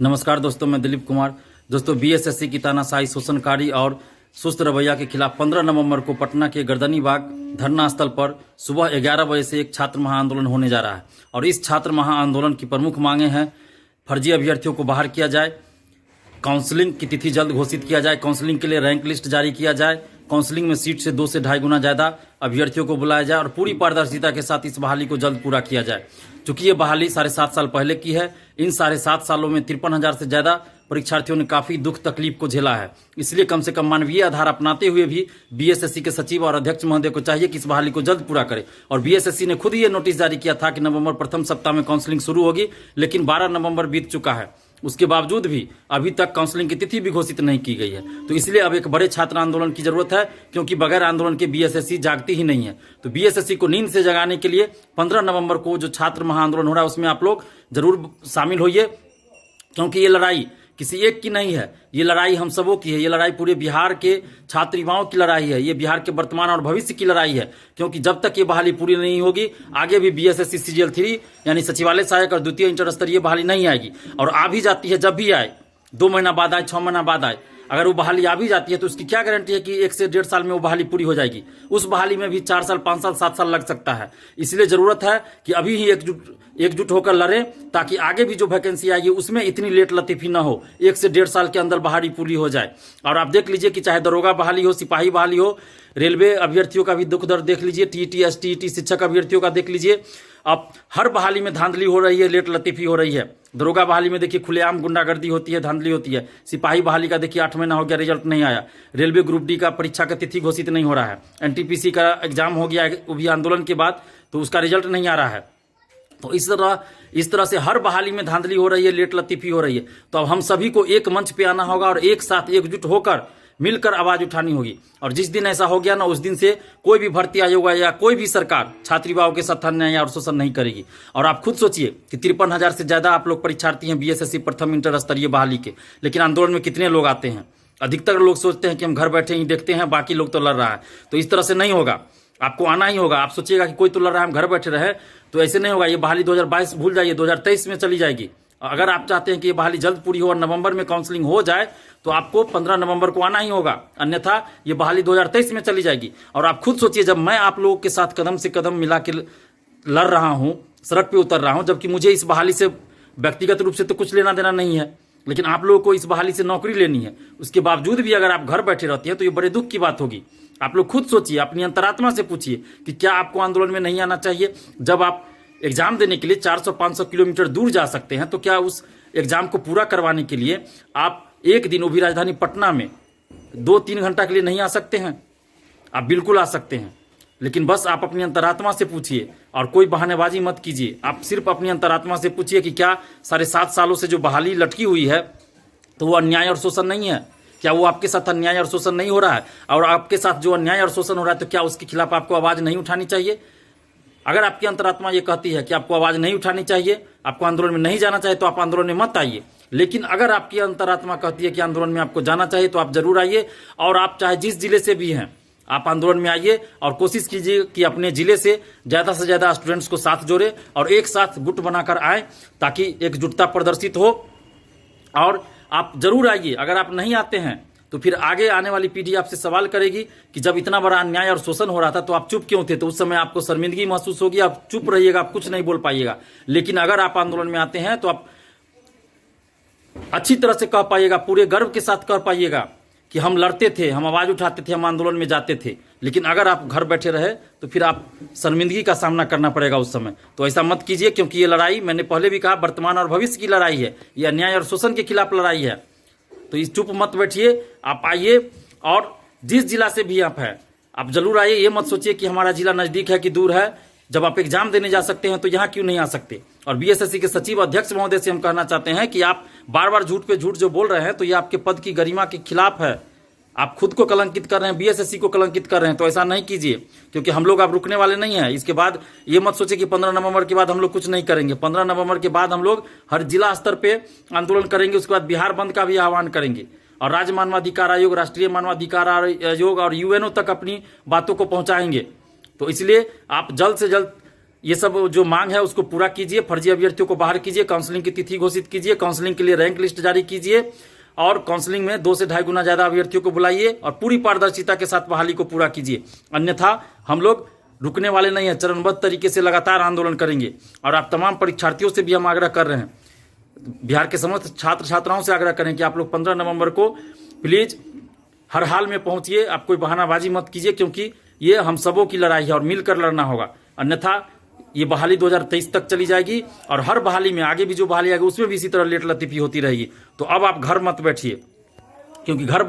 नमस्कार दोस्तों, मैं दिलीप कुमार। दोस्तों, बीएसएससी की तानाशाही, शोषणकारी और सुस्त रवैया के खिलाफ 15 नवंबर को पटना के गर्दनी बाग धरना स्थल पर सुबह 11 बजे से एक छात्र महाआंदोलन होने जा रहा है। और इस छात्र महाआंदोलन की प्रमुख मांगे हैं, फर्जी अभ्यर्थियों को बाहर किया जाए, काउंसलिंग की तिथि जल्द घोषित किया जाए, काउंसलिंग के लिए रैंक लिस्ट जारी किया जाए, काउंसलिंग में सीट से 2 से ढाई गुना ज्यादा अभ्यर्थियों को बुलाया जाए और पूरी पारदर्शिता के साथ इस बहाली को जल्द पूरा किया जाए। चूंकि ये बहाली 7.5 साल पहले की है, इन 7.5 सालों में 53,000 से ज्यादा परीक्षार्थियों ने काफी दुख तकलीफ को झेला है। इसलिए कम से कम मानवीय आधार अपनाते हुए भी बीएसएससी के सचिव और अध्यक्ष महोदय को चाहिए कि इस बहाली को जल्द पूरा करे। और बीएसएससी ने खुद ही ये नोटिस जारी किया था कि नवंबर प्रथम सप्ताह में काउंसलिंग शुरू होगी, लेकिन 12 नवंबर बीत चुका है। उसके बावजूद भी अभी तक काउंसलिंग की तिथि भी घोषित नहीं की गई है। तो इसलिए अब एक बड़े छात्र आंदोलन की जरूरत है, क्योंकि बगैर आंदोलन के बीएसएससी जागती ही नहीं है। तो बीएसएससी को नींद से जगाने के लिए 15 नवंबर को जो छात्र महाआंदोलन हो रहा है उसमें आप लोग जरूर शामिल होइए, क्योंकि ये लड़ाई किसी एक की नहीं है, ये लड़ाई हम सबों की है। ये लड़ाई पूरे बिहार के छात्र युवाओं की लड़ाई है, ये बिहार के वर्तमान और भविष्य की लड़ाई है। क्योंकि जब तक ये बहाली पूरी नहीं होगी, आगे भी बीएसएससी सीजीएल 3 यानी सचिवालय सहायक और द्वितीय इंटर स्तरीय बहाली नहीं आएगी। और आ भी जाती है, जब भी आए, 2 महीना बाद आए, 6 महीना बाद आए, अगर वो बहाली आ भी जाती है तो उसकी क्या गारंटी है कि 1 से 1.5 साल में वो बहाली पूरी हो जाएगी। उस बहाली में भी 4 साल, 5 साल, 7 साल लग सकता है। इसलिए जरूरत है कि अभी ही एकजुट होकर लड़ें, ताकि आगे भी जो वैकेंसी आएगी उसमें इतनी लेट लतीफी ना हो, 1 से 1.5 साल के अंदर बहाली पूरी हो जाए। और आप देख लीजिए कि चाहे दरोगा बहाली हो, सिपाही बहाली हो, रेलवे अभ्यर्थियों का भी दुख दर्द देख लीजिए, टीटी, एसटीईटी शिक्षक अभ्यर्थियों का देख लीजिए। अब हर बहाली में धांधली हो रही है, लेट लतीफी हो रही है। दरोगा बहाली में देखिए खुलेआम गुंडागर्दी होती है, धांधली होती है। सिपाही बहाली का देखिए 8 महीना हो गया, रिजल्ट नहीं आया। रेलवे ग्रुप डी का परीक्षा का तिथि घोषित नहीं हो रहा है। एनटीपीसी का एग्जाम हो गया वो भी आंदोलन के बाद, तो उसका रिजल्ट नहीं आ रहा है। तो इस तरह से हर बहाली में धांधली हो रही है, लेट लतीफी हो रही है। तो अब हम सभी को एक मंच पे आना होगा और एक साथ एकजुट होकर मिलकर आवाज उठानी होगी। और जिस दिन ऐसा हो गया ना, उस दिन से कोई भी भर्ती आयोग या कोई भी सरकार छात्र युवाओं के साथ अन्याय और शोषण नहीं करेगी। और आप खुद सोचिए कि 53,000 से ज्यादा आप लोग परीक्षार्थी हैं बीएसएससी प्रथम इंटर स्तरीय बहाली के, लेकिन आंदोलन में कितने लोग आते हैं? अधिकतर लोग सोचते हैं कि हम घर बैठे ही देखते हैं, बाकी लोग तो लड़ रहा है। तो इस तरह से नहीं होगा, आपको आना ही होगा। आप सोचिएगा कि कोई तो लड़ रहा है, हम घर बैठे रहे, तो ऐसे नहीं होगा। ये बहाली 2022 भूल जाइए, 2023 में चली जाएगी। अगर आप चाहते हैं कि ये बहाली जल्द पूरी हो और नवंबर में काउंसलिंग हो जाए, तो आपको 15 नवंबर को आना ही होगा, अन्यथा ये बहाली 2023 में चली जाएगी। और आप खुद सोचिए, जब मैं आप लोगों के साथ कदम से कदम मिला के लड़ रहा हूं, सड़क पे उतर रहा हूं, जबकि मुझे इस बहाली से व्यक्तिगत रूप से तो कुछ लेना देना नहीं है, लेकिन आप लोगों को इस बहाली से नौकरी लेनी है। उसके बावजूद भी अगर आप घर बैठे रहते हैं तो ये बड़े दुख की बात होगी। आप लोग खुद सोचिए, अपनी अंतरात्मा से पूछिए कि क्या आपको आंदोलन में नहीं आना चाहिए। जब आप एग्जाम देने के लिए 400-500 किलोमीटर दूर जा सकते हैं, तो क्या उस एग्जाम को पूरा करवाने के लिए आप एक दिन, वो भी राजधानी पटना में, 2-3 घंटा के लिए नहीं आ सकते हैं? आप बिल्कुल आ सकते हैं, लेकिन बस आप अपनी अंतरात्मा से पूछिए और कोई बहानेबाजी मत कीजिए। आप सिर्फ अपनी अंतरात्मा से पूछिए कि क्या 7.5 सालों से जो बहाली लटकी हुई है, तो वो अन्याय और शोषण नहीं है? क्या वो आपके साथ अन्याय और शोषण नहीं हो रहा है? और आपके साथ जो अन्याय और शोषण हो रहा है, तो क्या उसके खिलाफ आपको आवाज नहीं उठानी चाहिए? अगर आपकी अंतरात्मा ये कहती है कि आपको आवाज नहीं उठानी चाहिए, आपको आंदोलन में नहीं जाना चाहिए, तो आप आंदोलन में मत आइए। लेकिन अगर आपकी अंतरात्मा कहती है कि आंदोलन में आपको जाना चाहिए, तो आप जरूर आइए। और आप चाहे जिस जिले से भी हैं, आप आंदोलन में आइए और कोशिश कीजिए कि अपने जिले से ज्यादा स्टूडेंट्स को साथ जोड़े और एक साथ गुट बनाकर आए, ताकि एकजुटता प्रदर्शित हो। और आप जरूर आइए। अगर आप नहीं आते हैं तो फिर आगे आने वाली पीढ़ी आपसे सवाल करेगी कि जब इतना बड़ा अन्याय और शोषण हो रहा था तो आप चुप क्यों थे? तो उस समय आपको शर्मिंदगी महसूस होगी, आप चुप रहिएगा, आप कुछ नहीं बोल पाइएगा। लेकिन अगर आप आंदोलन में आते हैं तो आप अच्छी तरह से कह पाइएगा, पूरे गर्व के साथ कह पाइएगा कि हम लड़ते थे, हम आवाज उठाते थे, हम आंदोलन में जाते थे। लेकिन अगर आप घर बैठे रहे तो फिर आप शर्मिंदगी का सामना करना पड़ेगा उस समय। तो ऐसा मत कीजिए, क्योंकि ये लड़ाई, मैंने पहले भी कहा, वर्तमान और भविष्य की लड़ाई है। ये अन्याय और शोषण के खिलाफ लड़ाई है। तो इस चुप मत बैठिए, आप आइए। और जिस जिला से भी आप हैं, आप जरूर आइए। ये मत सोचिए कि हमारा जिला नजदीक है कि दूर है। जब आप एग्जाम देने जा सकते हैं तो यहाँ क्यों नहीं आ सकते? और बीएसएससी के सचिव अध्यक्ष महोदय से हम कहना चाहते हैं कि आप बार बार झूठ पे झूठ जो बोल रहे हैं, तो ये आपके पद की गरिमा के खिलाफ है। आप खुद को कलंकित कर रहे हैं, बीएसएससी को कलंकित कर रहे हैं। तो ऐसा नहीं कीजिए, क्योंकि हम लोग आप रुकने वाले नहीं हैं। इसके बाद ये मत सोचिए कि 15 नवंबर के बाद हम लोग कुछ नहीं करेंगे। 15 नवंबर के बाद हम लोग हर जिला स्तर पे आंदोलन करेंगे। उसके बाद बिहार बंद का भी आह्वान करेंगे और राज्य मानवाधिकार आयोग, राष्ट्रीय मानवाधिकार आयोग और यूएनओ तक अपनी बातों को पहुंचाएंगे। तो इसलिए आप जल्द से जल्द ये सब जो मांग है उसको पूरा कीजिए, फर्जी अभ्यर्थियों को बाहर कीजिए, काउंसलिंग की तिथि घोषित कीजिए, काउंसलिंग के लिए रैंक लिस्ट जारी कीजिए और काउंसलिंग में 2 से 2.5 गुना ज्यादा अभ्यर्थियों को बुलाइए और पूरी पारदर्शिता के साथ बहाली को पूरा कीजिए। अन्यथा हम लोग रुकने वाले नहीं है, चरणबद्ध तरीके से लगातार आंदोलन करेंगे। और आप तमाम परीक्षार्थियों से भी हम आग्रह कर रहे हैं, बिहार के समस्त छात्र छात्राओं से आग्रह करें कि आप लोग 15 नवंबर को प्लीज हर हाल में पहुंचिए। आप कोई बहानाबाजी मत कीजिए, क्योंकि ये हम सबों की लड़ाई है और मिलकर लड़ना होगा। अन्यथा ये बहाली 2023 तक चली जाएगी और हर बहाली में आगे भी जो बहाली आएगी उसमें भी इसी तरह लेट लतीफी होती रहेगी। तो अब आप घर मत बैठिए, क्योंकि घर